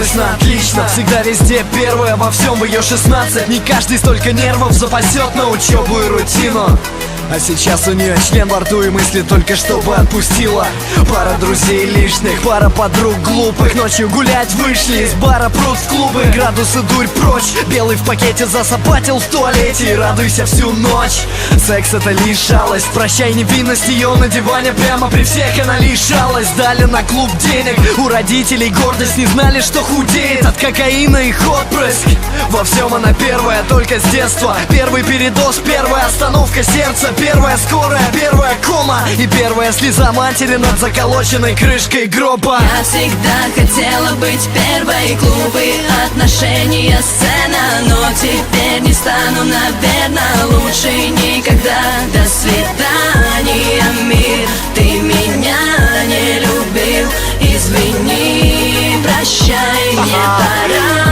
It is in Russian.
училась на отлично, всегда везде первая, во всем в ее 16. Не каждый столько нервов запасет на учебу и рутину. А сейчас у нее член во рту и мысли только чтобы отпустила. Пара друзей лишних, пара подруг глупых. Ночью гулять вышли, из бара прут в клубы. Градусы дурь прочь, белый в пакете засапатил в туалете. И радуйся всю ночь, секс это лишь шалость. Прощай невинность ее на диване, прямо при всех она лишалась. Дали на клуб денег, у родителей гордость. Не знали, что худеет от кокаина их отпрыск. Во всем она первая, только с детства. Первый передоз, первая остановка сердца. Первая скорая, первая кома и первая слеза матери над заколоченной крышкой гроба. Я всегда хотела быть первой, глупые отношения, сцена. Но теперь не стану, наверное, лучше никогда. До свидания, мир, ты меня не любил. Извини, прощай, мне пора.